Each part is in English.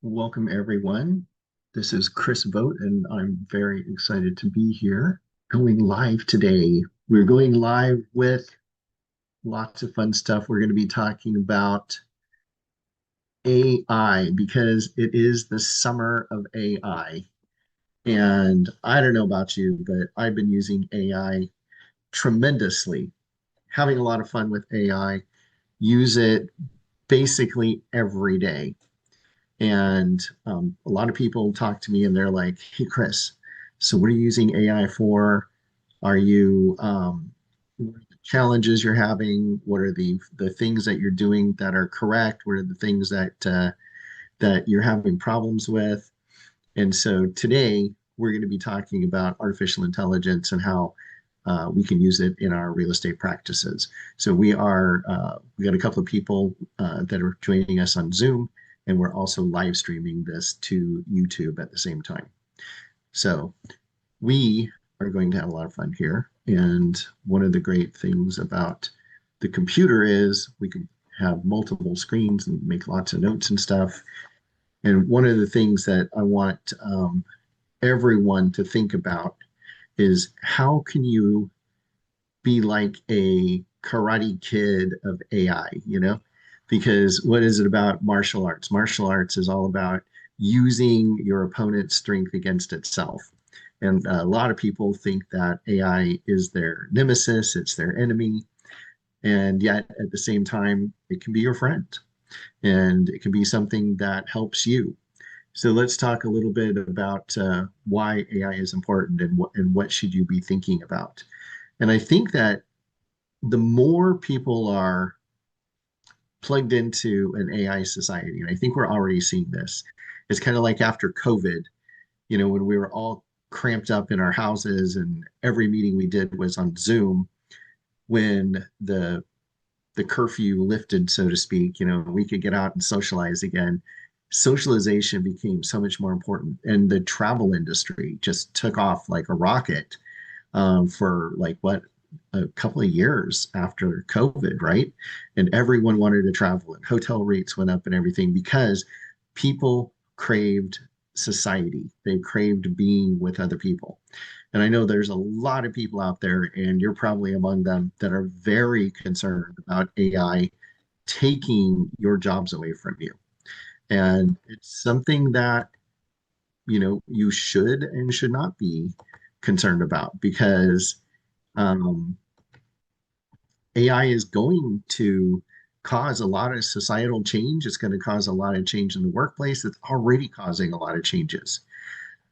Welcome, everyone. This is Chris Vogt, and I'm very excited to be here. Going live today. We're going live with lots of fun stuff. We're going to be talking about AI because it is the summer of AI. And I don't know about you, but I've been using AI tremendously, having a lot of fun with AI, use it basically every day. And a lot of people talk to me and they're like, hey, Chris, so what are you using AI for? Are you, what are the challenges you're having? What are the things that you're doing that are correct? What are the things that you're having problems with? And so today we're going to be talking about artificial intelligence and how we can use it in our real estate practices. So we got a couple of people that are joining us on Zoom, and we're also live streaming this to YouTube at the same time. So we are going to have a lot of fun here. And one of the great things about the computer is we can have multiple screens and make lots of notes and stuff. And one of the things that I want everyone to think about is how can you be like a karate kid of AI, you know? Because what is it about martial arts? Martial arts is all about using your opponent's strength against itself. And a lot of people think that AI is their nemesis, it's their enemy. And yet at the same time, it can be your friend and it can be something that helps you. So let's talk a little bit about why AI is important and what should you be thinking about. And I think that the more people are plugged into an AI society, and I think we're already seeing this, it's kind of like after COVID, when we were all cramped up in our houses and every meeting we did was on Zoom, when the curfew lifted, so to speak, we could get out and socialize again. Socialization became so much more important, and the travel industry just took off like a rocket for like what a couple of years after COVID, right? And everyone wanted to travel, and hotel rates went up and everything because people craved society. They craved being with other people. And I know there's a lot of people out there, and you're probably among them, that are very concerned about AI taking your jobs away from you. And it's something that, you should and should not be concerned about because um, AI is going to cause a lot of societal change. It's going to cause a lot of change in the workplace. It's already causing a lot of changes.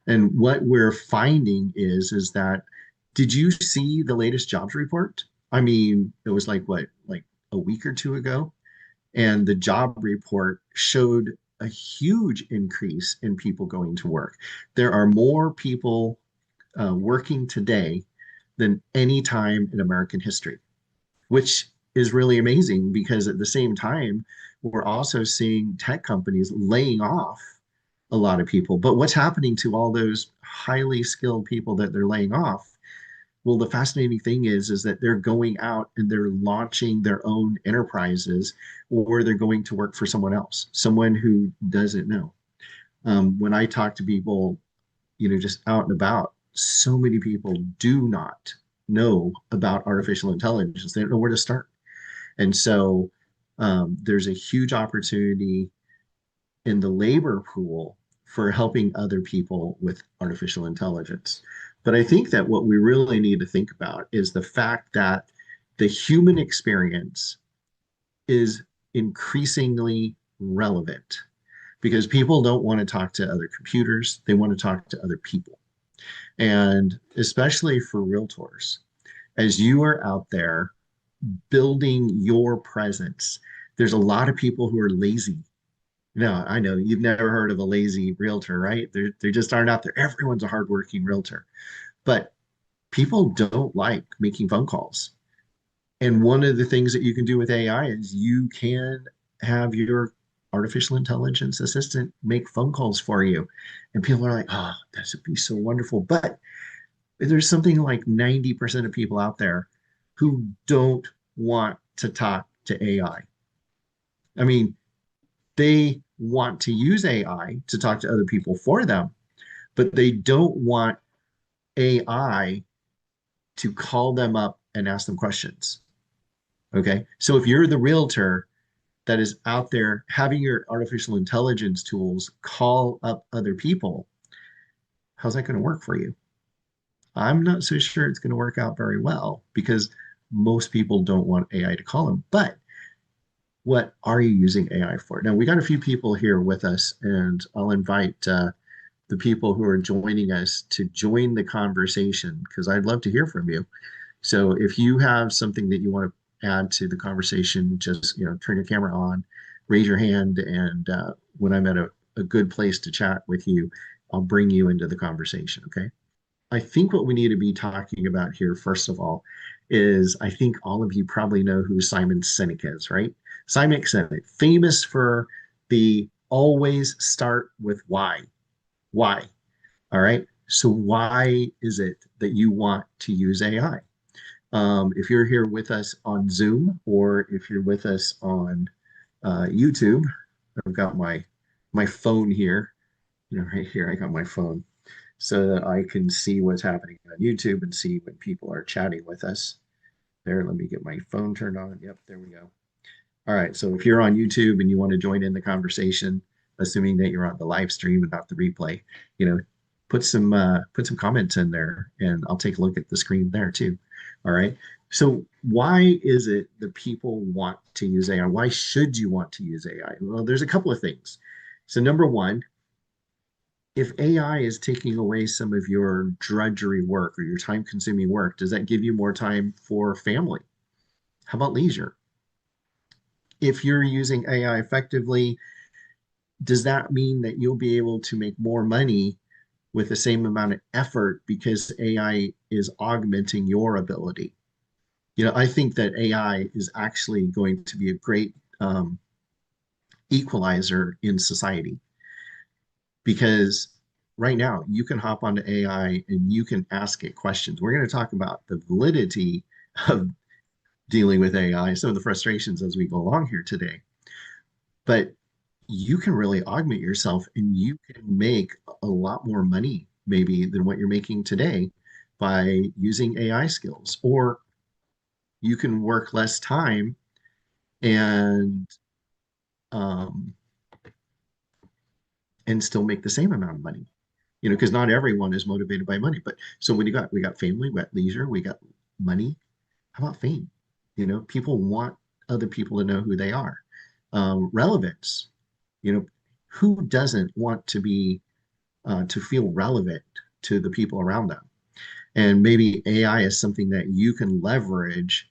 And what we're finding is that did you see the latest jobs report? I mean, it was like what, like a week or two ago, and the job report showed a huge increase in people going to work. There are more people working today than any time in American history, which is really amazing because at the same time, we're also seeing tech companies laying off a lot of people. But what's happening to all those highly skilled people that they're laying off? Well, the fascinating thing is that they're going out and they're launching their own enterprises, or they're going to work for someone else, someone who doesn't know. When I talk to people, just out and about, so many people do not know about artificial intelligence. They don't know where to start. And so there's a huge opportunity in the labor pool for helping other people with artificial intelligence. But I think that what we really need to think about is the fact that the human experience is increasingly relevant because people don't want to talk to other computers, they want to talk to other people. And especially for realtors, as you are out there building your presence, there's a lot of people who are lazy. No, I know you've never heard of a lazy realtor, right? There just aren't out there. Everyone's a hardworking realtor, but people don't like making phone calls. And one of the things that you can do with AI is you can have your artificial intelligence assistant make phone calls for you. And people are like, oh, that would be so wonderful. But there's something like 90% of people out there who don't want to talk to AI. I mean, they want to use AI to talk to other people for them, but they don't want AI to call them up and ask them questions. Okay. So if you're the realtor that is out there having your artificial intelligence tools call up other people, how's that going to work for you? I'm not so sure it's going to work out very well because most people don't want AI to call them. But what are you using AI for? Now, we got a few people here with us, and I'll invite the people who are joining us to join the conversation because I'd love to hear from you. So if you have something that you want to add to the conversation, just turn your camera on, raise your hand, and when I'm at a good place to chat with you, I'll bring you into the conversation. Okay. I think what we need to be talking about here, first of all, is I think all of you probably know who Simon Sinek is, right? Simon Sinek, famous for the always start with why. Why? All right. So why is it that you want to use AI? If you're here with us on Zoom or if you're with us on YouTube, I've got my phone here, right here. I got my phone so that I can see what's happening on YouTube and see when people are chatting with us. There, let me get my phone turned on. Yep, there we go. All right, so if you're on YouTube and you want to join in the conversation, assuming that you're on the live stream and not the replay, you know, put some comments in there, and I'll take a look at the screen there too. All right. So why is it that people want to use AI? Why should you want to use AI? Well, there's a couple of things. So number one, if AI is taking away some of your drudgery work or your time consuming work, does that give you more time for family? How about leisure? If you're using AI effectively, does that mean that you'll be able to make more money with the same amount of effort because AI is augmenting your ability? I think that AI is actually going to be a great equalizer in society because right now you can hop onto AI and you can ask it questions. We're going to talk about the validity of dealing with AI, some of the frustrations as we go along here today. But you can really augment yourself and you can make a lot more money maybe than what you're making today by using AI skills. Or you can work less time and um, and still make the same amount of money. Because not everyone is motivated by money. But so what do you got? We got family, we got leisure, we got money. How about fame? People want other people to know who they are. Relevance. Who doesn't want to feel relevant to the people around them? And maybe AI is something that you can leverage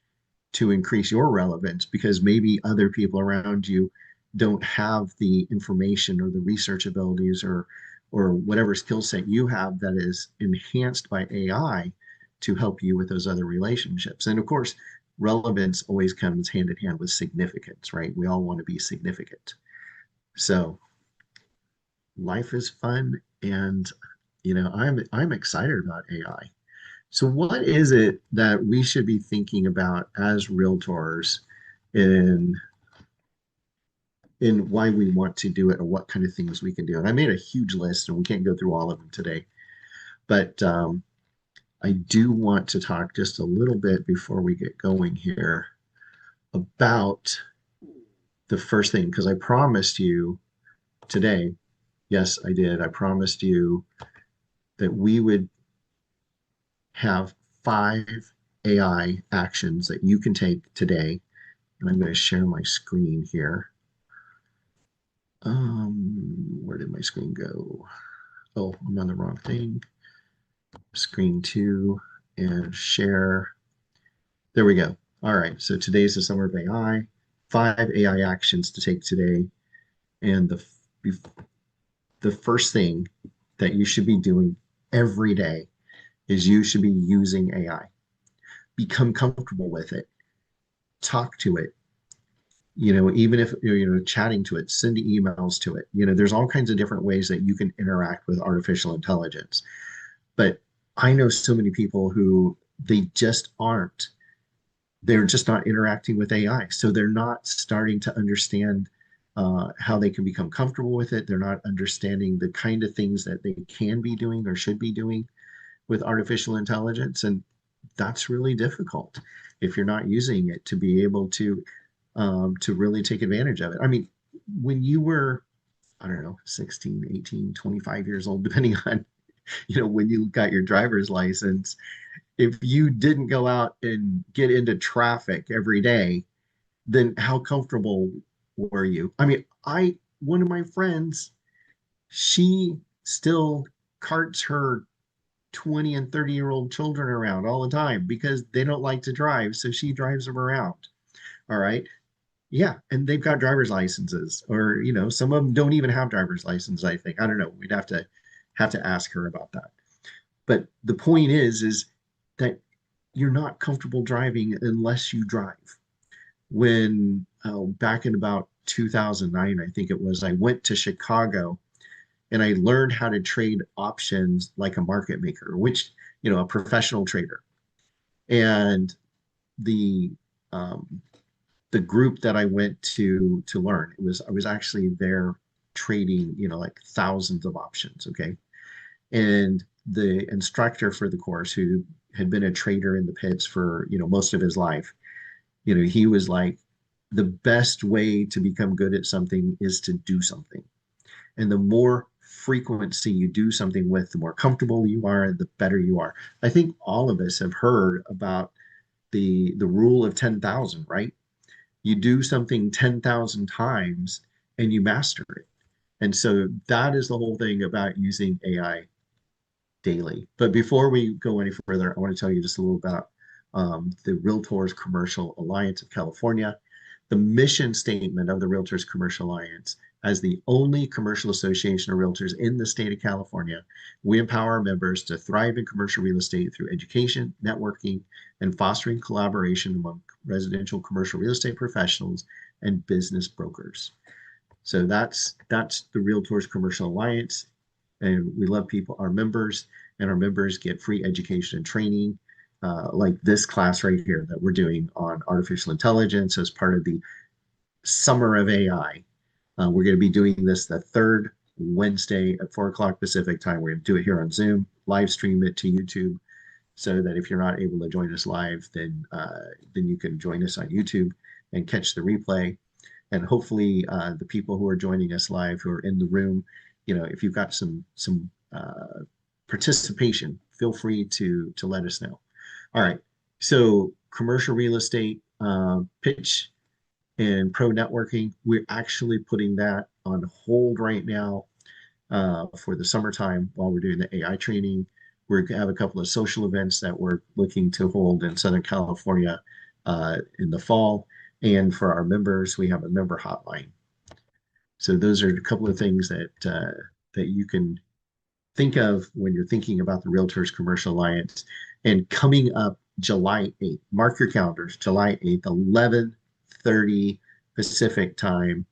to increase your relevance because maybe other people around you don't have the information or the research abilities or whatever skill set you have that is enhanced by AI to help you with those other relationships. And of course, relevance always comes hand in hand with significance, right? We all want to be significant. So life is fun and I'm excited about AI. So what is it that we should be thinking about as realtors in why we want to do it or what kind of things we can do? And I made a huge list and we can't go through all of them today, but I do want to talk just a little bit before we get going here about the first thing, because I promised you today, yes, I did. I promised you that we would have 5 AI actions that you can take today. And I'm going to share my screen here. Where did my screen go? Oh, I'm on the wrong thing. Screen 2 and share. There we go. All right. So today's the summer of AI. 5 AI actions to take today. And the first thing that you should be doing every day is you should be using AI. Become comfortable with it. Talk to it. Even if you're chatting to it, send emails to it. There's all kinds of different ways that you can interact with artificial intelligence. But I know so many people who they're just not interacting with AI. So they're not starting to understand how they can become comfortable with it. They're not understanding the kind of things that they can be doing or should be doing with artificial intelligence. And that's really difficult if you're not using it to be able to really take advantage of it. I mean, when you were, I don't know, 16, 18, 25 years old, depending on, when you got your driver's license, if you didn't go out and get into traffic every day, then how comfortable were you? I mean, one of my friends, she still carts her 20 and 30-year-old children around all the time because they don't like to drive. So she drives them around. All right. Yeah. And they've got driver's licenses, or, some of them don't even have driver's license, I think. I don't know. We'd have to ask her about that. But the point is that you're not comfortable driving unless you drive. When back in about 2009, I think it was, I went to Chicago and I learned how to trade options like a market maker, which, a professional trader. And the um, the group that I went to learn, I was actually there trading, like thousands of options. Okay. And the instructor for the course, who had been a trader in the pits for, most of his life, he was like, the best way to become good at something is to do something. And the more frequency you do something with, the more comfortable you are, the better you are. I think all of us have heard about the rule of 10,000, right? You do something 10,000 times and you master it. And so that is the whole thing about using AI daily. But before we go any further, I want to tell you just a little about the Realtors Commercial Alliance of California. The mission statement of the Realtors Commercial Alliance: as the only commercial association of realtors in the state of California, we empower our members to thrive in commercial real estate through education, networking, and fostering collaboration among residential commercial real estate professionals and business brokers. So that's the Realtors Commercial Alliance, and we love people, our members, and our members get free education and training, like this class right here that we're doing on artificial intelligence as part of the Summer of AI. We're going to be doing this the third Wednesday at 4 o'clock Pacific time. We're going to do it here on Zoom, live stream it to YouTube, so that if you're not able to join us live, then you can join us on YouTube and catch the replay. And hopefully, the people who are joining us live, who are in the room, if you've got some participation, feel free to let us know. All right. So commercial real estate pitch and pro networking, we're actually putting that on hold right now for the summertime while we're doing the AI training. We're going to have a couple of social events that we're looking to hold in Southern California in the fall. And for our members, we have a member hotline. So those are a couple of things that you can think of when you're thinking about the Realtors Commercial Alliance. And coming up July 8th, mark your calendars, July 8th, 11:30 Pacific time.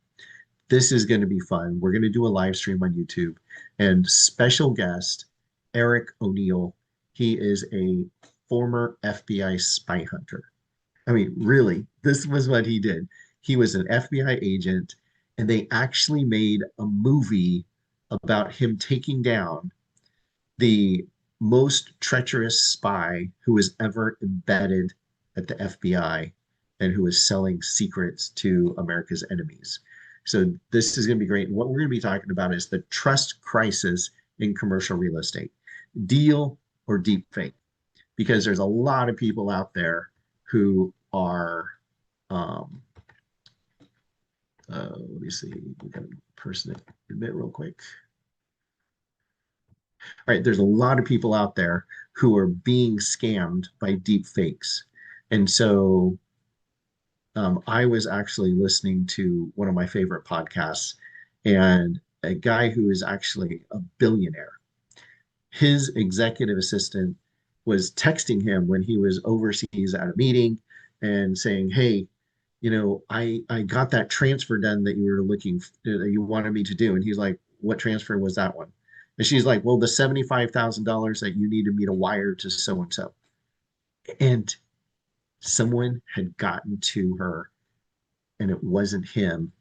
This is going to be fun. We're going to do a live stream on YouTube, and special guest, Eric O'Neill. He is a former FBI spy hunter. I mean, really, this was what he did. He was an FBI agent, and they actually made a movie about him taking down the most treacherous spy who was ever embedded at the FBI and who was selling secrets to America's enemies. So this is going to be great. And what we're going to be talking about is the trust crisis in commercial real estate. Deal or deep fake? Because there's a lot of people out there who are, let me see, we got a person admit real quick. All right, there's a lot of people out there who are being scammed by deep fakes. And so I was actually listening to one of my favorite podcasts, and a guy who is actually a billionaire, his executive assistant was texting him when he was overseas at a meeting and saying, hey, I got that transfer done that you were that you wanted me to do. And he's like, what transfer was that one? And she's like, well, the $75,000 that you needed me to wire to so and so. And someone had gotten to her, and it wasn't him.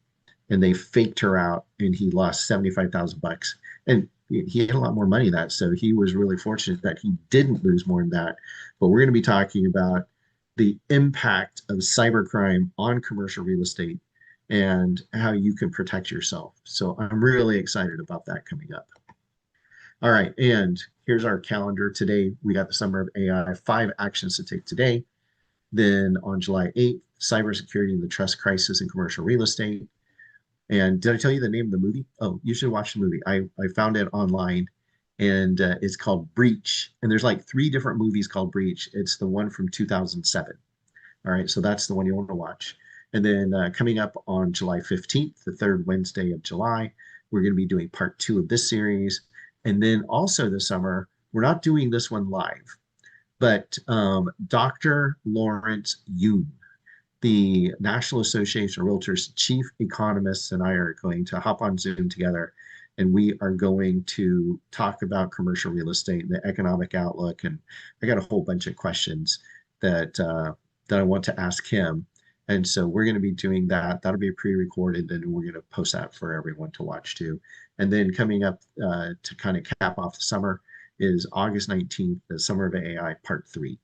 and they faked her out, and he lost 75,000 bucks. And he had a lot more money than that, so he was really fortunate that he didn't lose more than that. But we're going to be talking about the impact of cybercrime on commercial real estate and how you can protect yourself. So I'm really excited about that coming up. All right, and here's our calendar. Today, we got the Summer of AI, 5 actions to take today. Then on July 8th, cybersecurity and the trust crisis in commercial real estate. And did I tell you the name of the movie? Oh, you should watch the movie. I found it online, and it's called Breach. And there's like 3 different movies called Breach. It's the one from 2007. All right, so that's the one you want to watch. And then coming up on July 15th, the third Wednesday of July, we're going to be doing part 2 of this series. And then also this summer, we're not doing this one live, but Dr. Lawrence Yun, the National Association of Realtors chief economists, and I are going to hop on Zoom together, and we are going to talk about commercial real estate and the economic outlook. And I got a whole bunch of questions that that I want to ask him. And so we're going to be doing that. That'll be pre-recorded, and we're going to post that for everyone to watch too. And then coming up to kind of cap off the summer is August 19th, the Summer of AI Part 3.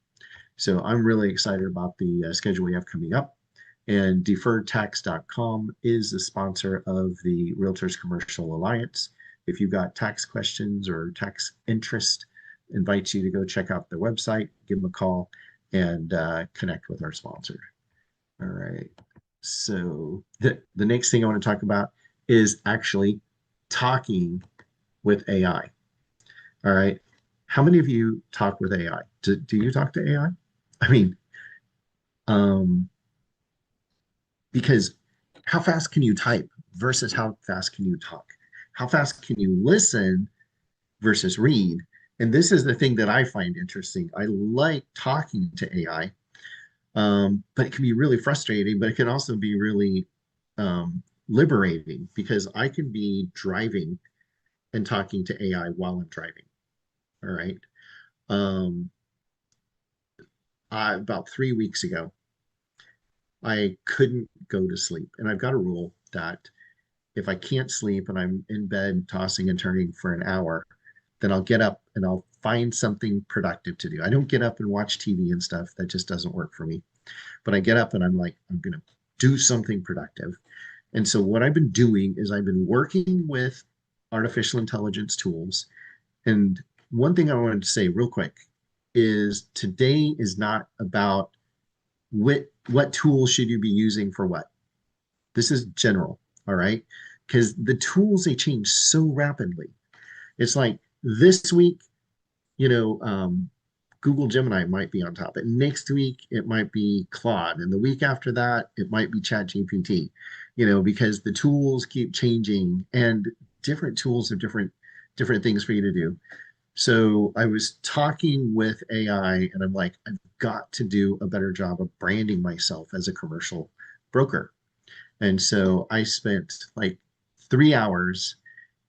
So I'm really excited about the schedule we have coming up. And deferredtax.com is the sponsor of the Realtors Commercial Alliance. If you've got tax questions or tax interest, invite you to go check out their website, give them a call, and connect with our sponsor. All right. So the next thing I want to talk about is actually talking with AI. All right. How many of you talk with AI? Do you talk to AI? I mean, um, because how fast can you type versus how fast can you talk? How fast can you listen versus read? And this is the thing that I find interesting. I like talking to AI, but it can be really frustrating, but it can also be really liberating because I can be driving and talking to AI while I'm driving. All right. Um, about 3 weeks ago, I couldn't go to sleep. And I've got a rule that if I can't sleep and I'm in bed tossing and turning for an hour, then I'll get up and I'll find something productive to do. I don't get up and watch TV and stuff. That just doesn't work for me. But I get up and I'm like, I'm going to do something productive. And so what I've been doing is I've been working with artificial intelligence tools. And one thing I wanted to say real quick is today is not about what tools should you be using for what. This is general, all right? Because the tools, they change so rapidly. It's like this week, you know, Google Gemini might be on top. And next week, it might be Claude. And the week after that, it might be ChatGPT, because the tools keep changing and different tools have different things for you to do. So I was talking with AI and I'm like, I've got to do a better job of branding myself as a commercial broker. And so I spent like 3 hours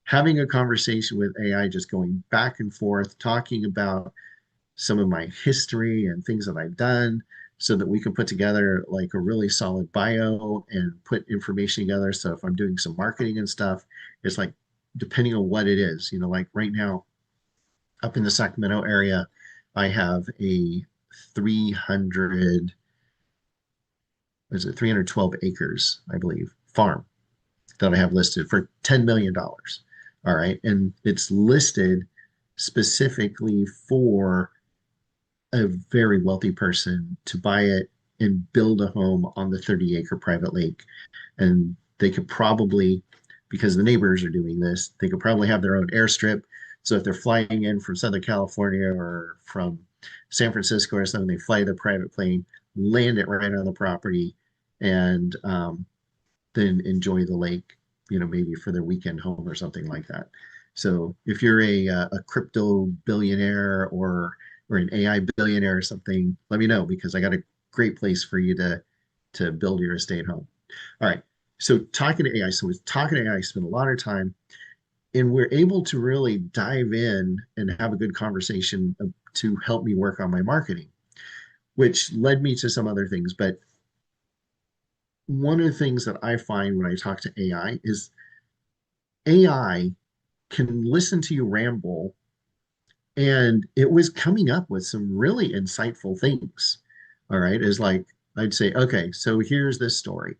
having a conversation with AI, just going back and forth, talking about some of my history and things that I've done so that we can put together like a really solid bio and put information together. So if I'm doing some marketing and stuff, it's like, depending on what it is, like right now up in the Sacramento area, I have a 300, is it 312 acres, I believe, farm that I have listed for $10 million. All right. And it's listed specifically for a very wealthy person to buy it and build a home on the 30-acre private lake. And they could probably, because the neighbors are doing this, they could probably have their own airstrip. So if they're flying in from Southern California or from San Francisco or something, they fly the private plane, land it right on the property, and then enjoy the lake, maybe for their weekend home or something like that. So if you're a crypto billionaire or an AI billionaire or something, let me know because I got a great place for you to build your estate home. All right. So talking to AI. So with talking to AI, I spend a lot of time and we're able to really dive in and have a good conversation to help me work on my marketing, which led me to some other things. But one of the things that I find when I talk to AI is AI can listen to you ramble, and it was coming up with some really insightful things. All right. Is like, I'd say, okay, so here's this story.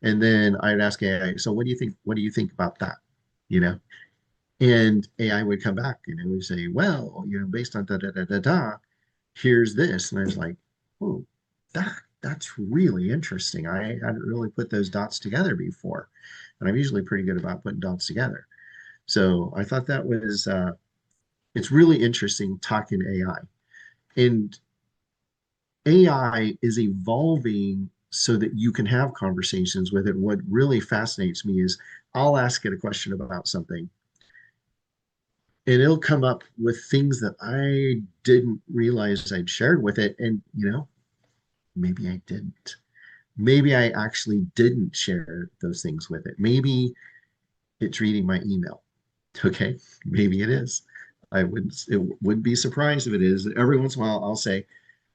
And then I'd ask AI, so what do you think? What do you think about that? You know, and AI would come back and it would say, well, based on da da da da da, here's this. And I was like, oh, that's really interesting. I hadn't really put those dots together before. And I'm usually pretty good about putting dots together. So I thought that was it's really interesting talking AI. And AI is evolving so that you can have conversations with it. What really fascinates me is I'll ask it a question about something and it'll come up with things that I didn't realize I'd shared with it. And, maybe I didn't. Maybe I actually didn't share those things with it. Maybe it's reading my email. Okay. Maybe it is. It would be surprised if it is. Every once in a while, I'll say,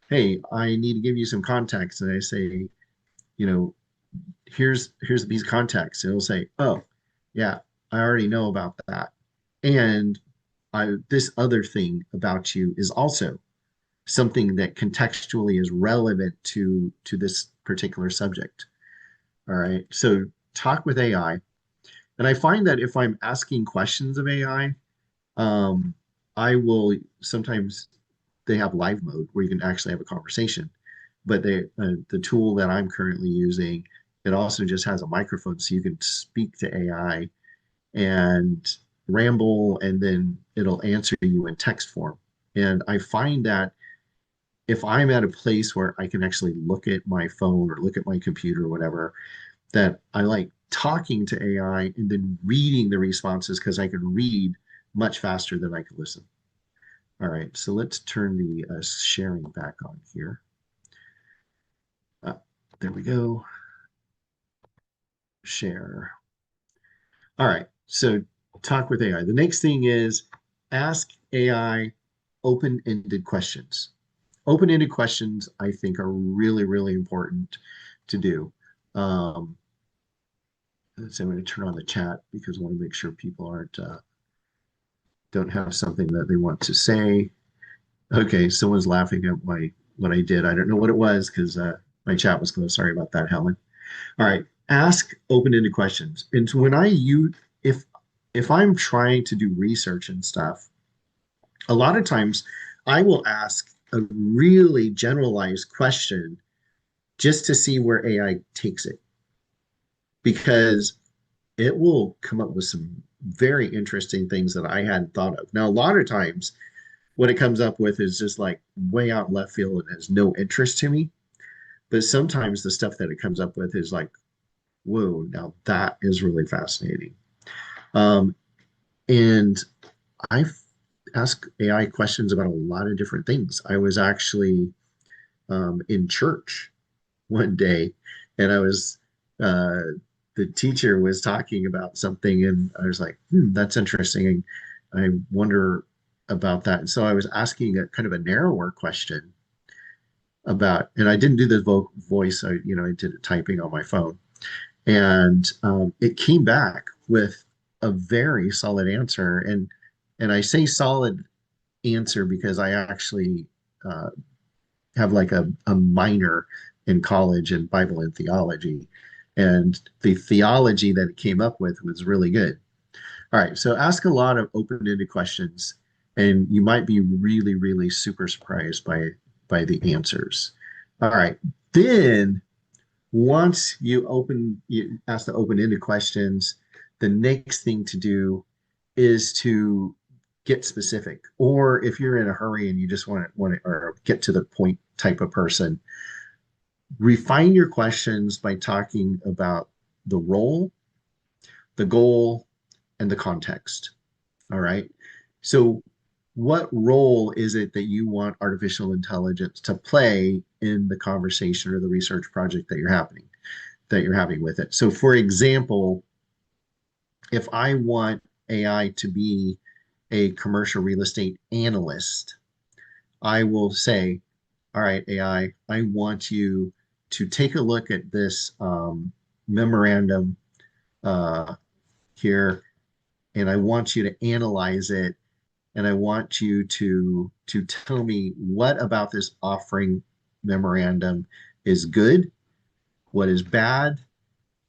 hey, I need to give you some context. And I say, you know, here's these contexts. And it'll say, oh, yeah, I already know about that. And this other thing about you is also something that contextually is relevant to this particular subject. All right. So talk with AI. And I find that if I'm asking questions of AI, um, I will sometimes they have live mode where you can actually have a conversation. But the tool that I'm currently using, it also just has a microphone so you can speak to AI and ramble, and then it'll answer you in text form. And I find that if I'm at a place where I can actually look at my phone or look at my computer or whatever, that I like talking to AI and then reading the responses because I can read much faster than I can listen. All right, so let's turn the sharing back on here. Uh, there we go. Share. All right, so talk with AI. The next thing is ask AI open-ended questions. Open-ended questions, I think, are really, really important to do. Um, so I'm going to turn on the chat because I want to make sure people don't have something that they want to say. Okay, someone's laughing at what I did. I don't know what it was because my chat was closed. Sorry about that, Helen. All right, ask open-ended questions. And so when I use if I'm trying to do research and stuff, a lot of times I will ask a really generalized question just to see where AI takes it because it will come up with some very interesting things that I hadn't thought of. Now, a lot of times what it comes up with is just like way out left field and has no interest to me. But sometimes the stuff that it comes up with is like, whoa, now that is really fascinating. Um, and I've asked AI questions about a lot of different things. I was actually in church one day, and uh, the teacher was talking about something, and I was like, that's interesting. I wonder about that. And so I was asking a kind of a narrower question about, and I didn't do the voice. I did it typing on my phone, and it came back with a very solid answer. And I say solid answer because I actually uh, have like a minor in college in Bible and theology. And the theology that it came up with was really good. All right, so ask a lot of open-ended questions, and you might be really, really super surprised by the answers. All right, then once you ask the open-ended questions, the next thing to do is to get specific. Or if you're in a hurry and you just want to or get to the point type of person, refine your questions by talking about the role, the goal, and the context. All right. So, what role is it that you want artificial intelligence to play in the conversation or the research project that you're having with it? So, for example, if I want AI to be a commercial real estate analyst, I will say, all right, AI, I want you to take a look at this memorandum uh, here, and I want you to analyze it, and I want you to tell me what about this offering memorandum is good, what is bad,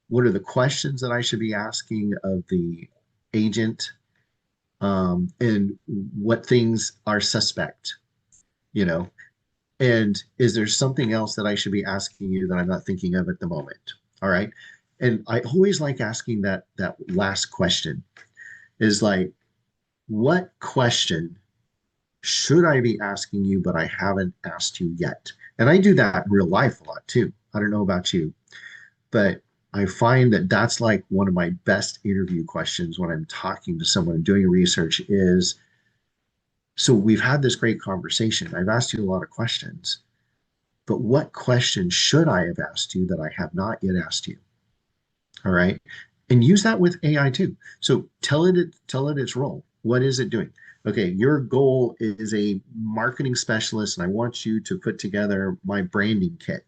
what are the questions that I should be asking of the agent, and what things are suspect, you know, and is there something else that I should be asking you that I'm not thinking of at the moment? All right. And I always like asking that last question is like, what question should I be asking you, but I haven't asked you yet? And I do that in real life a lot too. I don't know about you, but I find that that's like one of my best interview questions when I'm talking to someone and doing research is, so we've had this great conversation. I've asked you a lot of questions, but what question should I have asked you that I have not yet asked you? All right. And use that with AI too. So tell it its role. What is it doing? Okay, your goal is a marketing specialist, and I want you to put together my branding kit.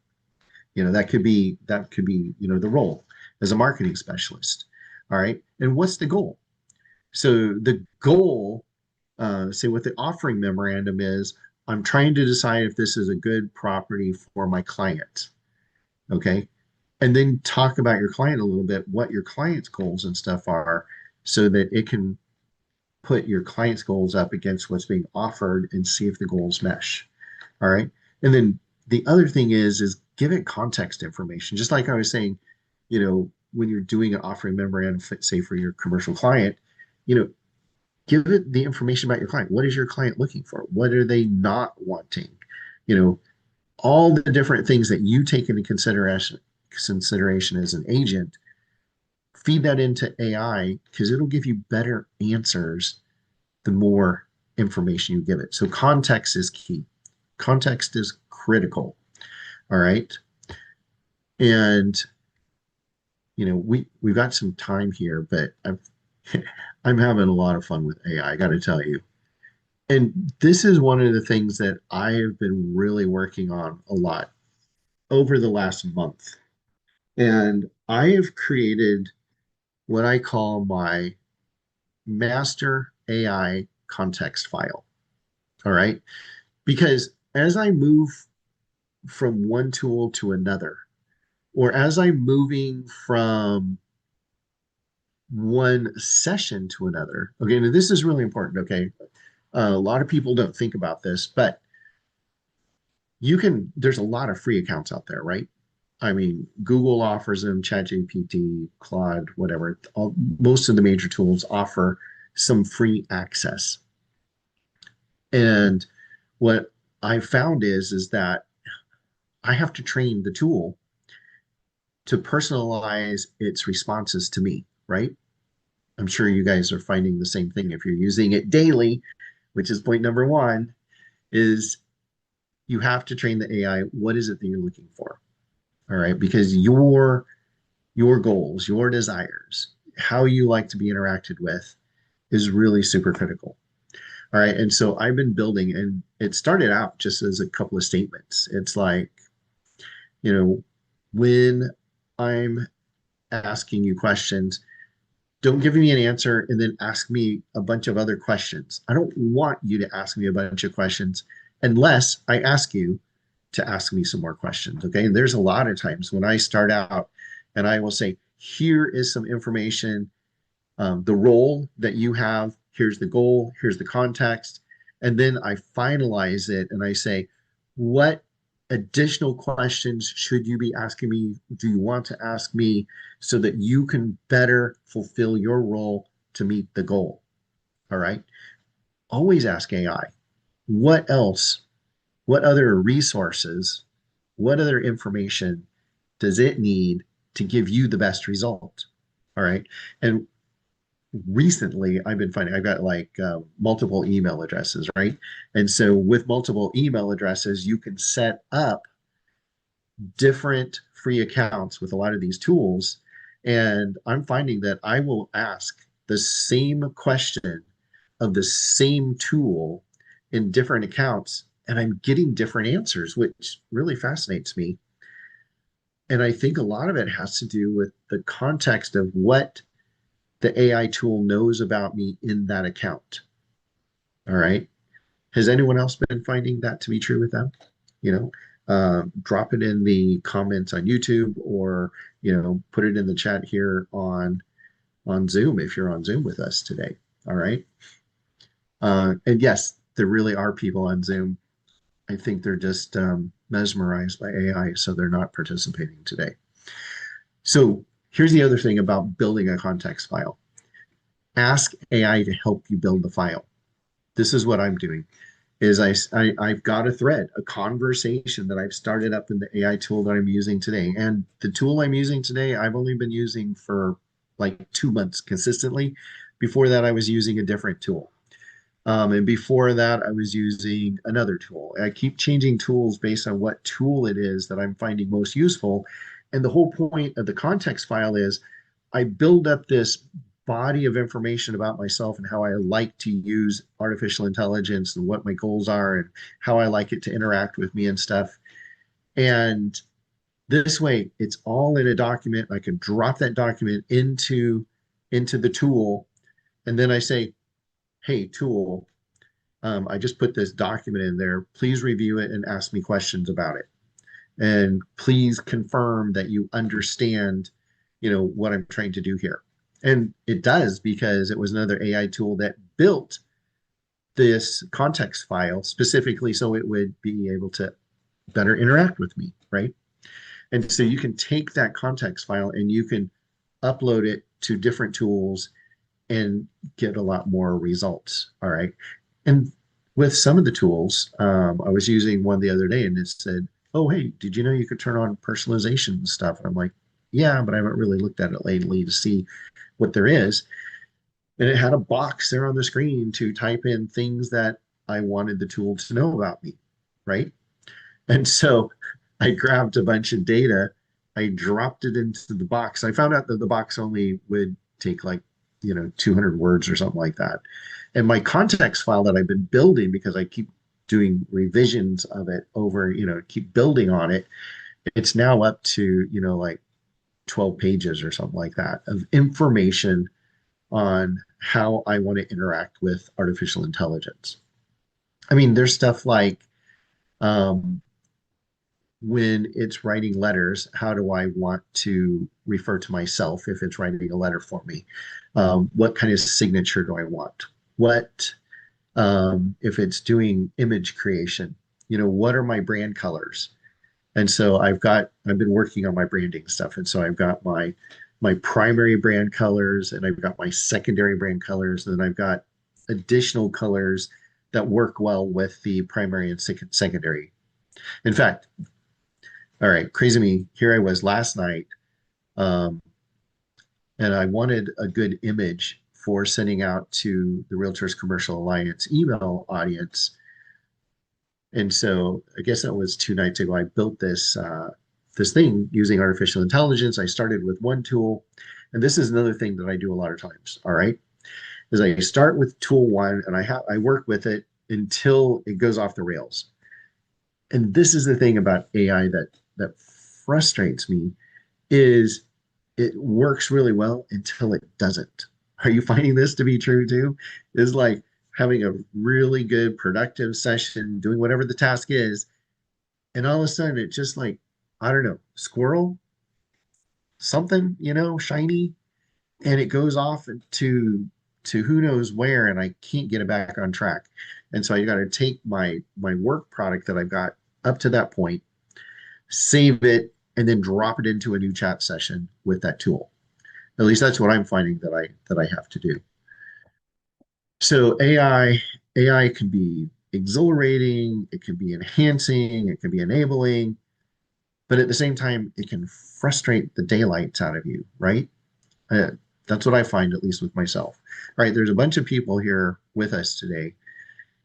That could be the role as a marketing specialist. All right. And what's the goal? So the goal, say what the offering memorandum is, I'm trying to decide if this is a good property for my client. Okay. And then talk about your client a little bit, what your client's goals and stuff are, so that it can put your client's goals up against what's being offered and see if the goals mesh. All right. And then the other thing is give it context information. Just like I was saying, when you're doing an offering memorandum, say for your commercial client, you know, give it the information about your client. What is your client looking for? What are they not wanting? You know, all the different things that you take into consideration as an agent, feed that into AI because it'll give you better answers the more information you give it. So context is key. Context is critical. All right. And we've got some time here, but I'm having a lot of fun with AI, I got to tell you. And this is one of the things that I have been really working on a lot over the last month. And I have created what I call my master AI context file. All right. Because as I move from one tool to another, or as I'm moving from one session to another, okay, now this is really important. Okay. A lot of people don't think about this, but there's a lot of free accounts out there, right? I mean, Google offers them, ChatGPT, Claude, whatever. Most of the major tools offer some free access. And what I found is that I have to train the tool to personalize its responses to me, right? I'm sure you guys are finding the same thing if you're using it daily, which is point number one, is you have to train the AI. What is it that you're looking for? All right, because your goals, your desires, how you like to be interacted with is really super critical. All right. And so I've been building, and it started out just as a couple of statements. It's like, when I'm asking you questions, don't give me an answer and then ask me a bunch of other questions. I don't want you to ask me a bunch of questions unless I ask you to ask me some more questions. Okay. And there's a lot of times when I start out and I will say, here is some information, the role that you have, here's the goal, here's the context. And then I finalize it and I say, what additional questions should you be asking me? Do you want to ask me so that you can better fulfill your role to meet the goal? All right. Always ask AI, what else? What other resources? What other information does it need to give you the best result? All right. And recently I've been finding I've got like multiple email addresses, right? And so with multiple email addresses, you can set up different free accounts with a lot of these tools. And I'm finding that I will ask the same question of the same tool in different accounts, and I'm getting different answers, which really fascinates me. And I think a lot of it has to do with the context of what the AI tool knows about me in that account. All right. Has anyone else been finding that to be true with them? You know, drop it in the comments on YouTube, or, put it in the chat here on Zoom if you're on Zoom with us today. All right. And yes, there really are people on Zoom. I think they're just mesmerized by AI, so they're not participating today. So here's the other thing about building a context file. Ask AI to help you build the file. This is what I'm doing. Is I've got a thread, a conversation that I've started up in the AI tool that I'm using today. And the tool I'm using today, I've only been using for like 2 months consistently. Before that, I was using a different tool. And before that, I was using another tool. I keep changing tools based on what tool it is that I'm finding most useful. And the whole point of the context file is I build up this body of information about myself and how I like to use artificial intelligence and what my goals are and how I like it to interact with me and stuff. And this way, it's all in a document. I can drop that document into the tool, and then I say, "Hey, tool, I just put this document in there. Please review it and ask me questions about it. And please confirm that you understand, what I'm trying to do here." And it does, because it was another AI tool that built this context file specifically so it would be able to better interact with me, right? And so you can take that context file and you can upload it to different tools and get a lot more results. All right. And with some of the tools, I was using one the other day and it said, "Oh, hey, did you know you could turn on personalization and stuff?" And I'm like, "Yeah, but I haven't really looked at it lately to see what there is." And it had a box there on the screen to type in things that I wanted the tool to know about me. Right. And so I grabbed a bunch of data, I dropped it into the box. I found out that the box only would take like, 200 words or something like that. And my context file that I've been building, because I keep doing revisions of it over, keep building on it, it's now up to, like 12 pages or something like that of information on how I want to interact with artificial intelligence. I mean, there's stuff like, um, when it's writing letters, how do I want to refer to myself if it's writing a letter for me? What kind of signature do I want? What, if it's doing image creation, what are my brand colors? And so I've been working on my branding stuff. And so I've got my primary brand colors, and I've got my secondary brand colors, and then I've got additional colors that work well with the primary and secondary. In fact, all right, crazy me. Here I was last night, um, and I wanted a good image for sending out to the Realtors Commercial Alliance email audience. And so I guess that was 2 nights ago. I built this thing using artificial intelligence. I started with one tool, and this is another thing that I do a lot of times. All right, is I start with tool one, and I work with it until it goes off the rails. And this is the thing about AI that frustrates me, is it works really well until it doesn't. Are you finding this to be true too? Is like having a really good productive session, doing whatever the task is, and all of a sudden it just like, I don't know, squirrel, something, shiny, and it goes off to who knows where, and I can't get it back on track. And so I got to take my work product that I've got up to that point, save it, and then drop it into a new chat session with that tool. At least that's what I'm finding that I have to do. So AI can be exhilarating, it can be enhancing, it can be enabling, but at the same time, it can frustrate the daylights out of you, right? Uh, that's what I find, at least with myself. All right, there's a bunch of people here with us today.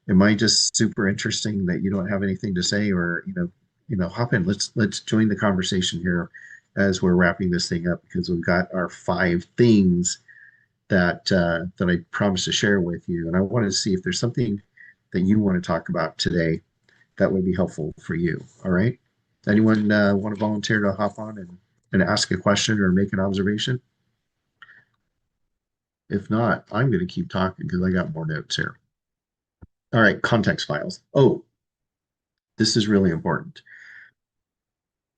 Am I just super interesting that you don't have anything to say, or hop in? Let's join the conversation here as we're wrapping this thing up, because we've got our 5 things that I promised to share with you, and I wanted to see if there's something that you want to talk about today that would be helpful for you. All right. Anyone want to volunteer to hop on and ask a question or make an observation? If not, I'm going to keep talking because I got more notes here. All right, context files. Oh, this is really important.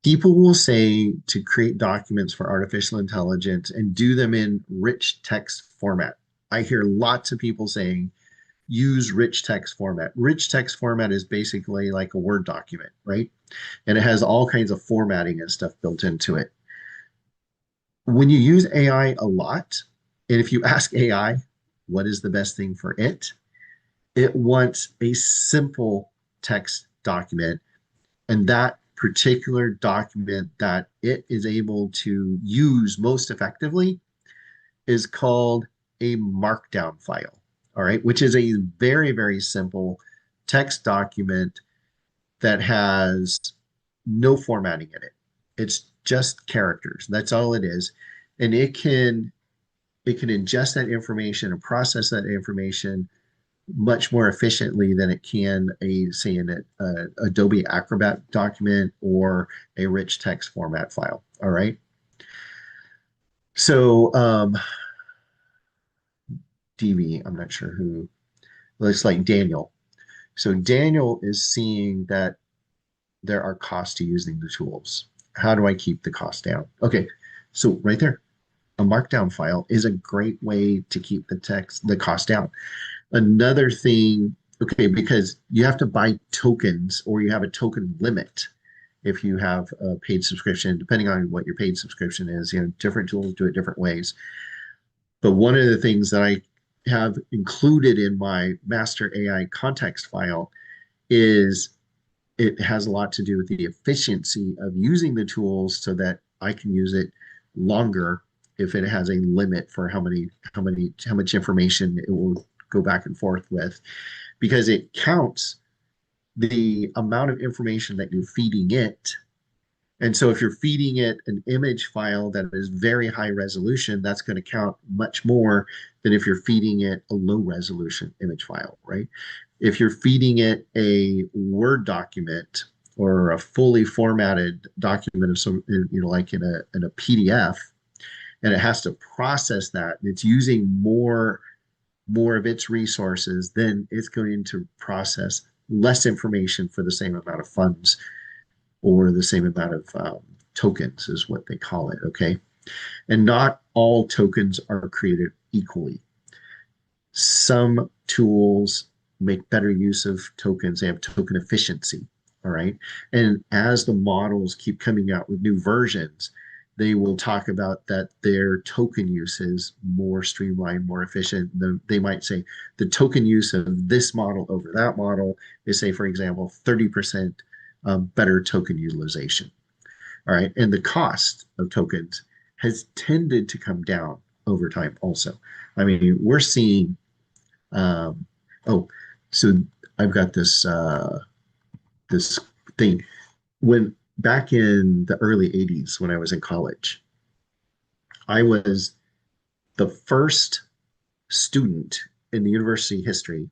People will say to create documents for artificial intelligence and do them in rich text format. I hear lots of people saying use rich text format. Rich text format is basically like a Word document, right? And it has all kinds of formatting and stuff built into it. When you use AI a lot, and if you ask AI what is the best thing for it, it wants a simple text document. And that particular document that it is able to use most effectively is called a Markdown file. All right, which is a very, very simple text document that has no formatting in it. It's just characters. That's all it is. And it can ingest that information and process that information much more efficiently than it can a say an Adobe Acrobat document or a rich text format file. All right. So DV, I'm not sure who. Looks like Daniel. So Daniel is seeing that there are costs to using the tools. How do I keep the cost down? Okay, so right there, a markdown file is a great way to keep the cost down. Another thing, okay, because you have to buy tokens or you have a token limit if you have a paid subscription, depending on what your paid subscription is, different tools do it different ways. But one of the things that I have included in my master AI context file is it has a lot to do with the efficiency of using the tools so that I can use it longer if it has a limit for how much information it will go back and forth with, because it counts the amount of information that you're feeding it. And so if you're feeding it an image file that is very high resolution, that's going to count much more than if you're feeding it a low resolution image file, right? If you're feeding it a Word document or a fully formatted document of some, like in a PDF, and it has to process that, and it's using more of its resources, then it's going to process less information for the same amount of funds or the same amount of tokens is what they call it. Okay. And not all tokens are created equally. Some tools make better use of tokens. They have token efficiency. All right. And as the models keep coming out with new versions, they will talk about that their token use is more streamlined, more efficient. They might say the token use of this model over that model is, say, for example, 30% better token utilization. All right. And the cost of tokens has tended to come down over time also. I mean, we're seeing, um, oh, so I've got this thing. When back in the early 80s, when I was in college, I was the first student in the university history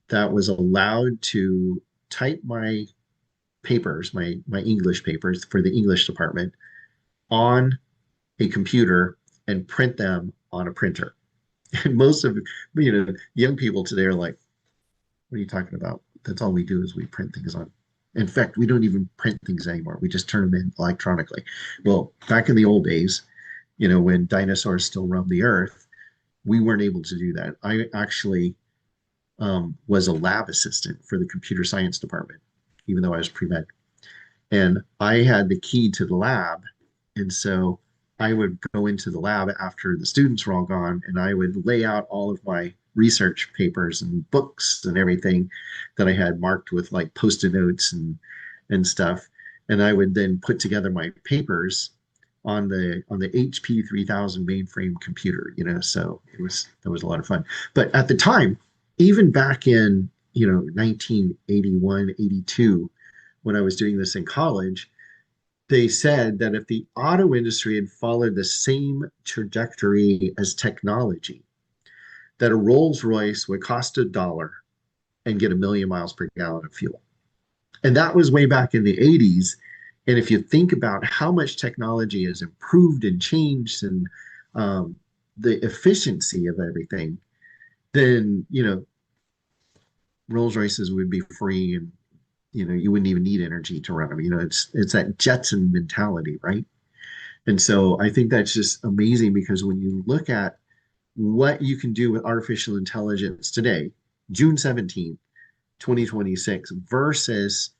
that was allowed to type my papers, my English papers for the English department on a computer and print them on a printer. And most of young people today are like, "What are you talking about? That's all we do is we print things on." In fact, we don't even print things anymore. We just turn them in electronically. Well, back in the old days, when dinosaurs still roamed the earth, we weren't able to do that. I actually was a lab assistant for the computer science department, even though I was pre-med. And I had the key to the lab. And so I would go into the lab after the students were all gone, and I would lay out all of my research papers and books and everything that I had marked with like post-it notes and stuff. And I would then put together my papers on the HP 3000 mainframe computer, so that was a lot of fun. But at the time, even back in 1981, 82, when I was doing this in college, they said that if the auto industry had followed the same trajectory as technology, that a Rolls Royce would cost $1 and get 1 million miles per gallon of fuel. And that was way back in the 80s. And if you think about how much technology has improved and changed and um, the efficiency of everything, then, Rolls Royces would be free and, you wouldn't even need energy to run them. It's that Jetson mentality, right? And so I think that's just amazing because when you look at what you can do with artificial intelligence today, June 17th, 2026 versus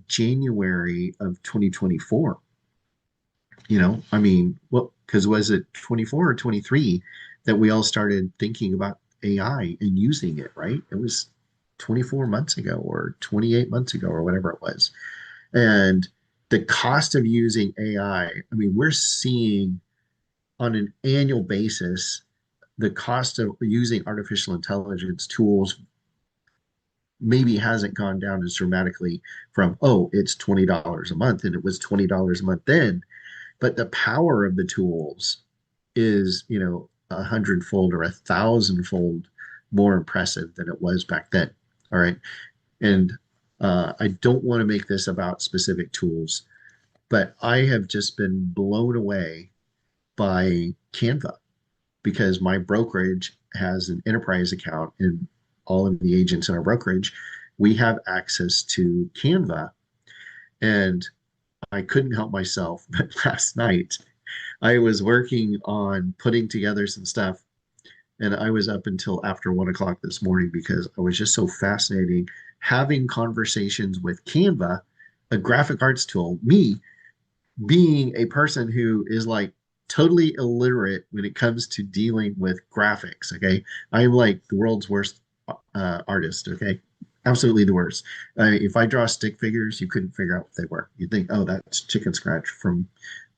January of 2024. I mean, well, because was it 24 or 23 that we all started thinking about AI and using it, right? It was 24 months ago or 28 months ago or whatever it was. And the cost of using I mean, we're seeing on an annual basis the cost of using artificial intelligence tools maybe hasn't gone down as dramatically from, oh, it's $20 a month and it was $20 a month then, but the power of the tools is, 100-fold or 1,000-fold more impressive than it was back then. All right. And I don't want to make this about specific tools, but I have just been blown away by Canva because my brokerage has an enterprise account and all of the agents in our brokerage, we have access to Canva. And I couldn't help myself, but last night I was working on putting together some stuff and I was up until after 1 o'clock this morning because I was just so fascinating having conversations with Canva, a graphic arts tool, me being a person who is like totally illiterate when it comes to dealing with graphics. Okay. I'm like the world's worst artist. Okay. Absolutely the worst. If I draw stick figures, you couldn't figure out what they were. You'd think, oh, that's chicken scratch from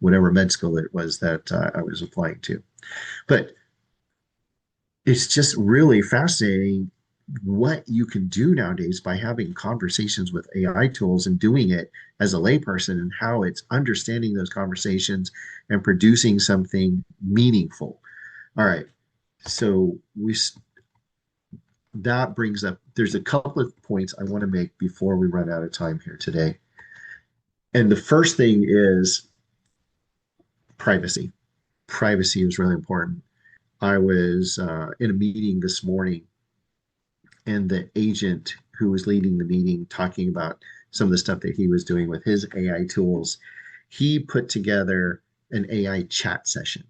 whatever med school it was that I was applying to. But it's just really fascinating what you can do nowadays by having conversations with AI tools and doing it as a layperson and how it's understanding those conversations and producing something meaningful. All right. So that brings up there's a couple of points I want to make before we run out of time here today. And the first thing is privacy. Privacy is really important. I was in a meeting this morning and the agent who was leading the meeting talking about some of the stuff that he was doing with his AI tools, he put together an AI chat session.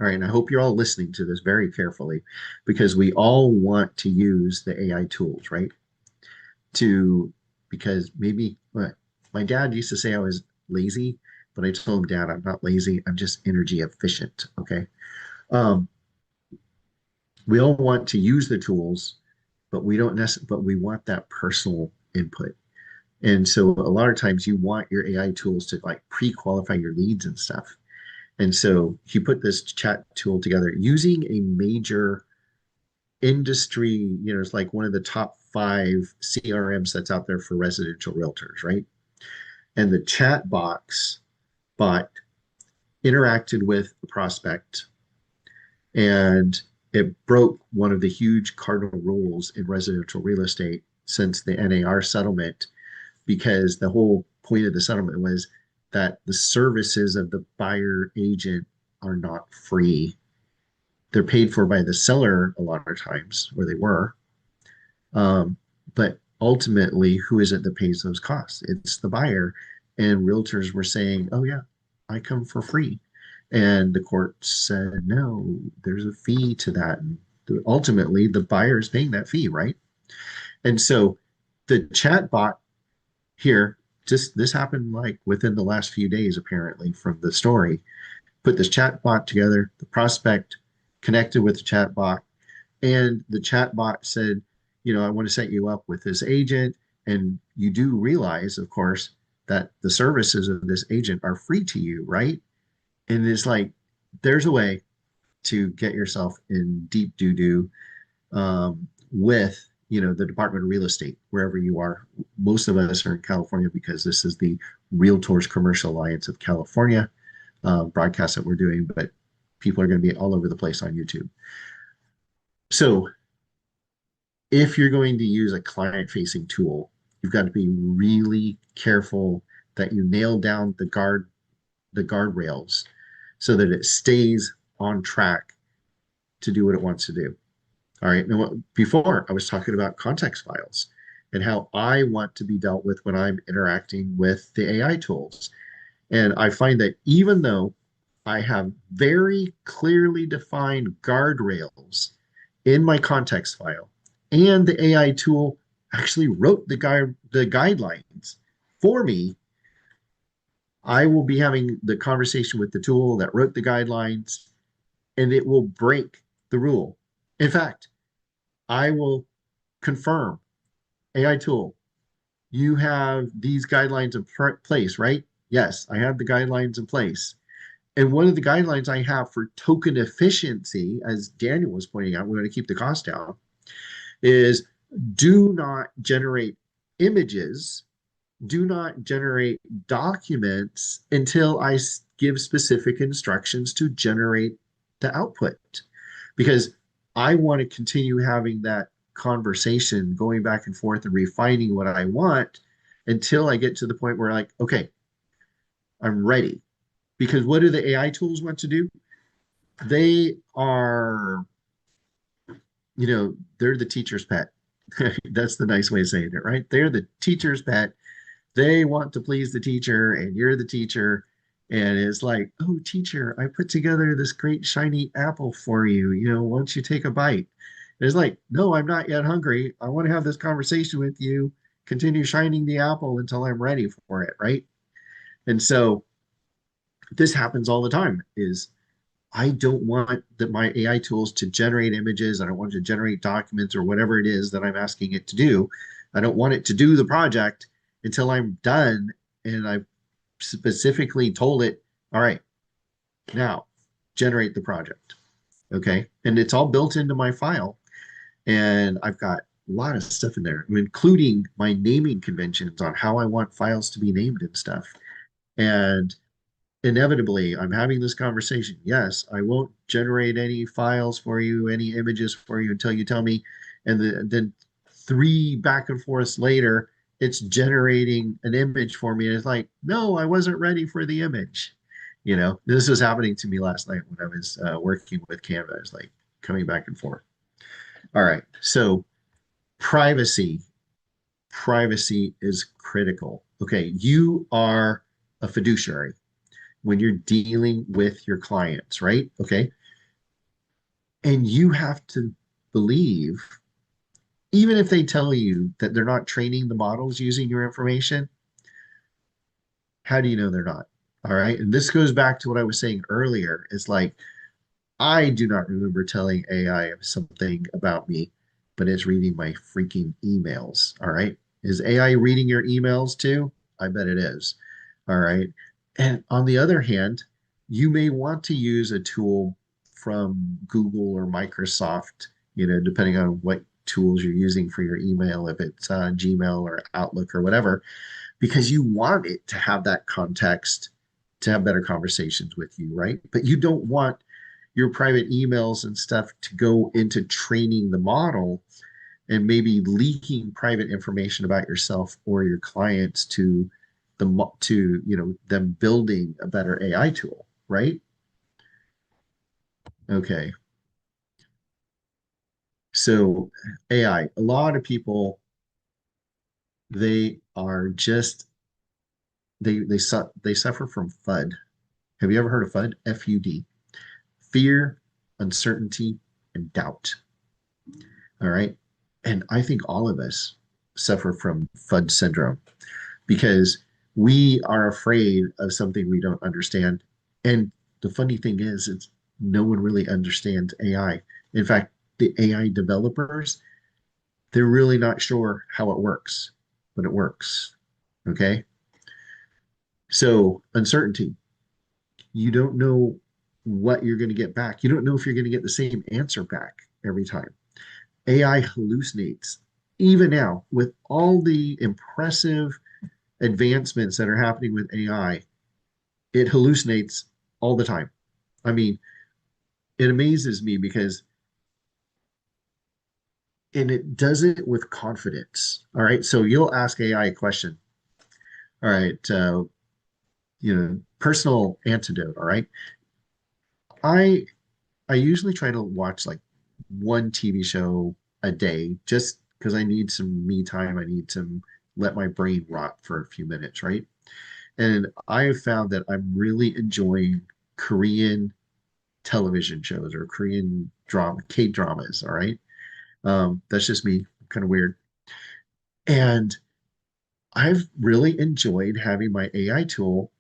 All right, and I hope you're all listening to this very carefully because we all want to use the AI tools, right? To because maybe my dad used to say I was lazy, but I told him, Dad, I'm not lazy. I'm just energy efficient. Okay. Um, we all want to use the tools, but we don't necessarily, but we want that personal input. And so a lot of times you want your AI tools to like pre-qualify your leads and stuff. And so he put this chat tool together using a major industry, it's like one of the top 5 CRMs that's out there for residential realtors, right? And the chat bot interacted with the prospect and it broke one of the huge cardinal rules in residential real estate since the NAR settlement, because the whole point of the settlement was that the services of the buyer agent are not free. They're paid for by the seller a lot of times, or they were. But ultimately, who is it that pays those costs? It's the buyer. And realtors were saying, oh, yeah, I come for free. And the court said, no, there's a fee to that. And ultimately, the buyer is paying that fee, right? And so the chat bot here, just this happened like within the last few days, apparently, from the story. Put this chat bot together, the prospect connected with the chat bot, and the chat bot said, I want to set you up with this agent. And you do realize, of course, that the services of this agent are free to you, right? And it's like, there's a way to get yourself in deep doo-doo with the Department of Real Estate wherever you are. Most of us are in California because this is the Realtors Commercial Alliance of California broadcast that we're doing, but people are going to be all over the place on YouTube. So if you're going to use a client facing tool, You've got to be really careful that you nail down the guardrails so that it stays on track to do what it wants to do. All right. Now, before I was talking about context files and how I want to be dealt with when I'm interacting with the AI tools. And I find that even though I have very clearly defined guardrails in my context file, and the AI tool actually wrote the guidelines for me, I will be having the conversation with the tool that wrote the guidelines, and it will break the rule. In fact, I will confirm, AI tool, you have these guidelines in place, right? Yes, I have the guidelines in place. And one of the guidelines I have for token efficiency, as Daniel was pointing out, we're going to keep the cost down, is do not generate images, do not generate documents until I give specific instructions to generate the output. Because I want to continue having that conversation, going back and forth and refining what I want until I get to the point where, like, okay, I'm ready. Because what do the AI tools want to do? They are, they're the teacher's pet. That's the nice way of saying it, right? They're the teacher's pet. They want to please the teacher, and you're the teacher. And it's like, oh, teacher, I put together this great shiny apple for you. Why don't you take a bite? And it's like, no, I'm not yet hungry. I want to have this conversation with you, continue shining the apple until I'm ready for it, right? And so this happens all the time is I don't want my AI tools to generate images. I don't want it to generate documents or whatever it is that I'm asking it to do. I don't want it to do the project until I'm done and I've specifically told it, all right, now generate the project. Okay. And it's all built into my file. And I've got a lot of stuff in there, including my naming conventions on how I want files to be named and stuff. And inevitably, I'm having this conversation. Yes, I won't generate any files for you, any images for you until you tell me. And then three back and forths later, it's generating an image for me. And it's like, no, I wasn't ready for the image. This was happening to me last night when I was working with Canva. It's like coming back and forth. All right. So privacy, privacy is critical. Okay. You are a fiduciary when you're dealing with your clients, right? Okay. And you have to believe, even if they tell you that they're not training the models using your information, how do you know they're not? All right. And this goes back to what I was saying earlier. It's like, I do not remember telling AI something about me, but it's reading my freaking emails. All right. Is AI reading your emails too? I bet it is. All right. And on the other hand, you may want to use a tool from Google or Microsoft, depending on what tools you're using for your email, if it's Gmail or Outlook or whatever, because you want it to have that context to have better conversations with you, right? But you don't want your private emails and stuff to go into training the model and maybe leaking private information about yourself or your clients to them building a better AI tool, right? Okay. So AI, a lot of people, they are just they suffer from FUD. Have you ever heard of FUD? FUD. Fear, uncertainty, and doubt. All right. And I think all of us suffer from FUD syndrome because we are afraid of something we don't understand. And the funny thing is, it's no one really understands AI. In fact, the AI developers, they're really not sure how it works, but it works. Okay. So, uncertainty, you don't know what you're going to get back. You don't know if you're going to get the same answer back every time. AI hallucinates. Even now, with all the impressive advancements that are happening with AI, it hallucinates all the time. I mean, it amazes me because and it does it with confidence. All right. So you'll ask AI a question. All right. Personal antidote. All right. I I usually try to watch like one TV show a day just because I need some me time. I need to let my brain rot for a few minutes, right? And I have found that I'm really enjoying Korean television shows or Korean drama, K dramas. All right. That's just me, kind of weird. And I've really enjoyed having my AI tool.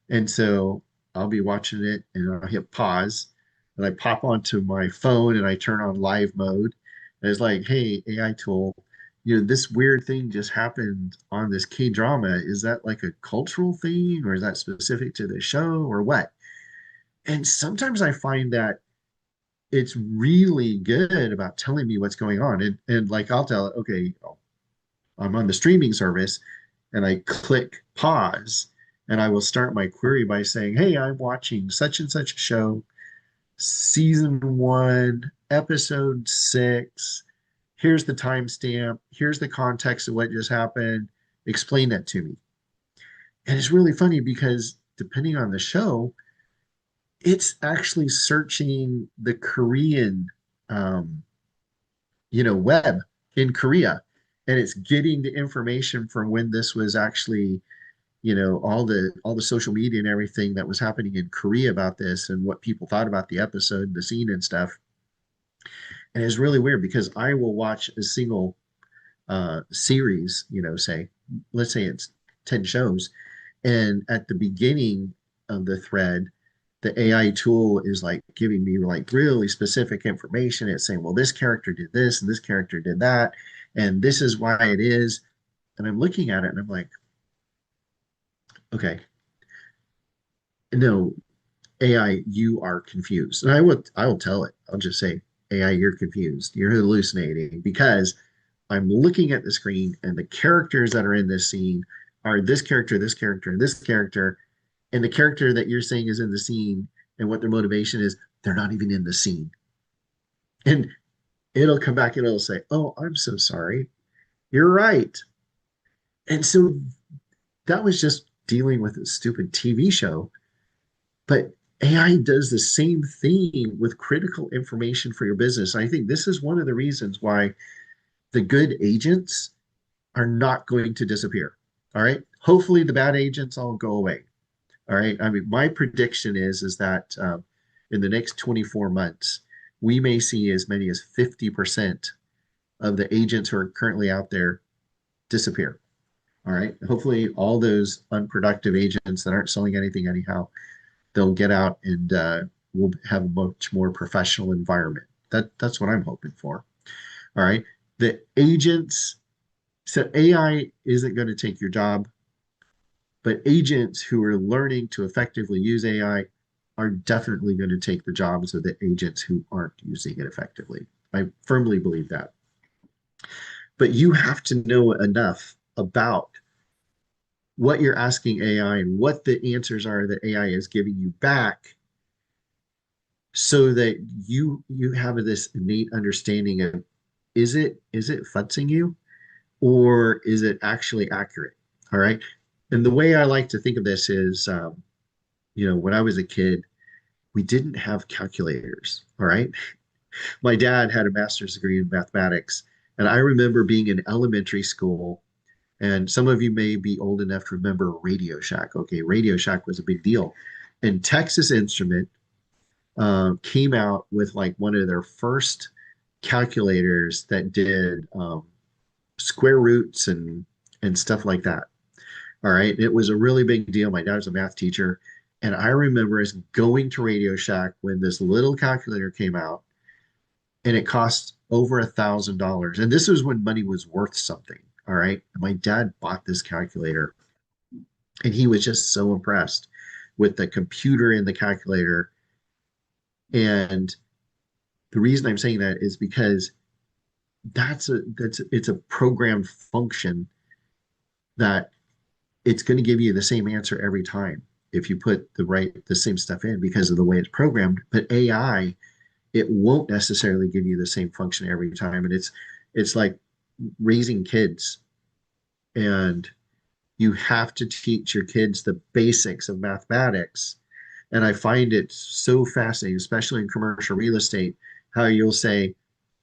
And so I'll be watching it and I'll hit pause and I pop onto my phone and I turn on live mode. And it's like, hey, AI tool, this weird thing just happened on this K drama. Is that like a cultural thing or is that specific to the show or what? And sometimes I find that it's really good about telling me what's going on. And like I'll tell it, okay, I'm on the streaming service and I click pause and I will start my query by saying, hey, I'm watching such and such a show, season one, episode six. Here's the timestamp. Here's the context of what just happened. Explain that to me. And it's really funny because depending on the show, it's actually searching the Korean um, web in Korea, and it's getting the information from when this was actually, all the social media and everything that was happening in Korea about this and what people thought about the episode, the scene and stuff. And it's really weird because I will watch a single series, say, let's say it's 10 shows, and at the beginning of the thread, the AI tool is like giving me like really specific information. It's saying, well, this character did this and this character did that, and this is why it is. And I'm looking at it and I'm like, okay, no, AI, you are confused. And I will tell it. I'll just say, AI, you're confused. You're hallucinating because I'm looking at the screen and the characters that are in this scene are this character, and this character, and the character that you're saying is in the scene and what their motivation is, they're not even in the scene. And it'll come back and it'll say, oh, I'm so sorry. You're right. And so that was just dealing with a stupid TV show. But AI does the same thing with critical information for your business. And I think this is one of the reasons why the good agents are not going to disappear. All right. Hopefully the bad agents all go away. All right. I mean, my prediction is that in the next 24 months, we may see as many as 50% of the agents who are currently out there disappear. All right. Hopefully, all those unproductive agents that aren't selling anything anyhow, they'll get out and we'll have a much more professional environment. That's what I'm hoping for. All right. The agents, so AI isn't going to take your job, but agents who are learning to effectively use AI are definitely going to take the jobs of the agents who aren't using it effectively. I firmly believe that. But you have to know enough about what you're asking AI and what the answers are that AI is giving you back so that you have this innate understanding of is it futzing you or is it actually accurate? All right. And the way I like to think of this is when I was a kid, we didn't have calculators. All right. My dad had a master's degree in mathematics. And I remember being in elementary school, and some of you may be old enough to remember Radio Shack. Okay, Radio Shack was a big deal. And Texas Instrument came out with like one of their first calculators that did square roots and stuff like that. All right. It was a really big deal. My dad was a math teacher. And I remember us going to Radio Shack when this little calculator came out and it cost over $1,000. And this was when money was worth something. All right. My dad bought this calculator and he was just so impressed with the computer in the calculator. And the reason I'm saying that is because it's a programmed function that it's going to give you the same answer every time if you put the same stuff in because of the way it's programmed. But AI, it won't necessarily give you the same function every time, and It's like raising kids, and you have to teach your kids the basics of mathematics. And I find it so fascinating, especially in commercial real estate, how you'll say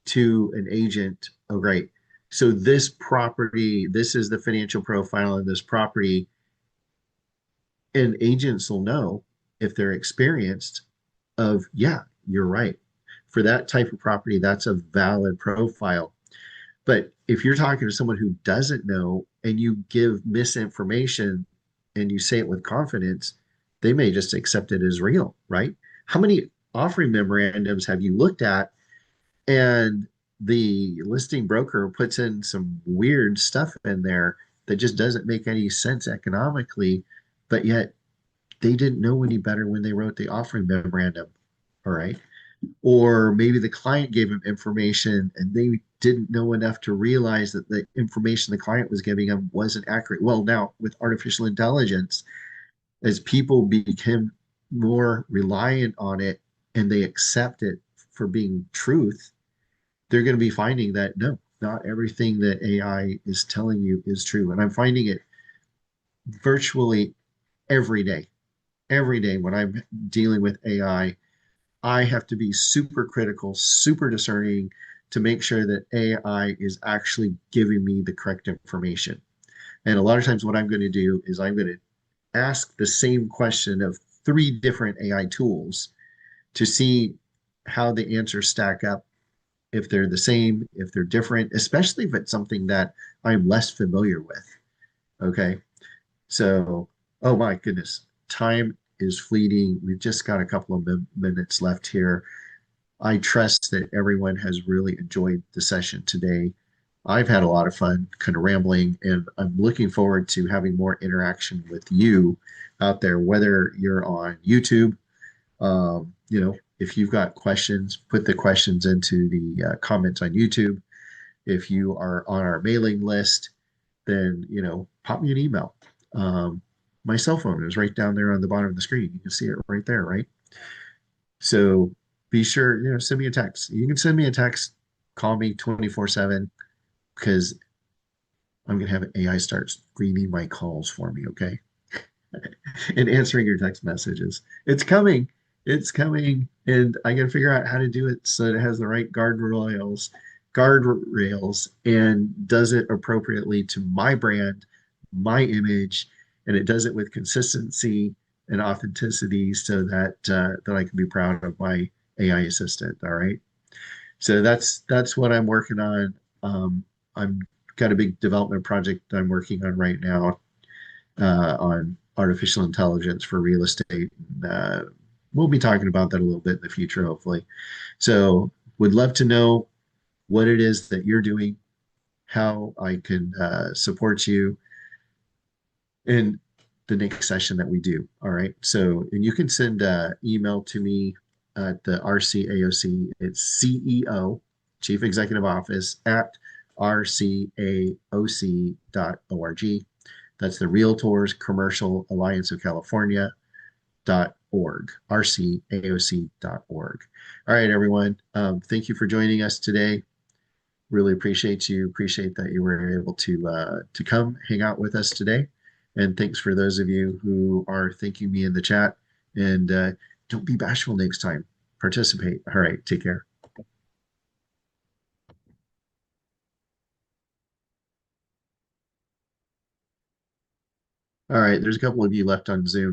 to an agent, oh, great. So this property, this is the financial profile in this property. And agents will know if they're experienced of, yeah, you're right. For that type of property, that's a valid profile. But if you're talking to someone who doesn't know and you give misinformation and you say it with confidence, they may just accept it as real, right? How many offering memorandums have you looked at and the listing broker puts in some weird stuff in there that just doesn't make any sense economically, but yet they didn't know any better when they wrote the offering memorandum. All right. Or maybe the client gave them information and they didn't know enough to realize that the information the client was giving them wasn't accurate. Well, now with artificial intelligence, as people become more reliant on it and they accept it for being truth, they're going to be finding that no, not everything that AI is telling you is true. And I'm finding it virtually every day. Every day when I'm dealing with AI, I have to be super critical, super discerning to make sure that AI is actually giving me the correct information. And a lot of times, what I'm going to do is I'm going to ask the same question of three different AI tools to see how the answers stack up, if they're the same, if they're different, especially if it's something that I'm less familiar with. Okay. So, oh my goodness, time is fleeting. We've just got a couple of minutes left here. I trust that everyone has really enjoyed the session today. I've had a lot of fun kind of rambling, and I'm looking forward to having more interaction with you out there, whether you're on YouTube. If you've got questions, put the questions into the comments on YouTube. If you are on our mailing list, then, pop me an email. My cell phone is right down there on the bottom of the screen. You can see it right there, right? So be sure, send me a text. You can send me a text, call me 24/7, because I'm going to have AI start screening my calls for me, okay? And answering your text messages. It's coming. It's coming. And I got to figure out how to do it so it has the right guardrails, and does it appropriately to my brand, my image, and it does it with consistency and authenticity so that I can be proud of my AI assistant. All right. So that's what I'm working on. I'm got a big development project I'm working on right now on artificial intelligence for real estate. We'll be talking about that a little bit in the future, hopefully. So, would love to know what it is that you're doing, how I can support you in the next session that we do. All right. So, and you can send email to me at the RCAOC. It's CEO, Chief Executive Office at rcaoc.org. That's the Realtors Commercial Alliance of California .org, rcaoc.org. All right, everyone. Thank you for joining us today. Really appreciate you. Appreciate that you were able to come hang out with us today. And thanks for those of you who are thanking me in the chat. And don't be bashful next time. Participate. All right. Take care. All right. There's a couple of you left on Zoom.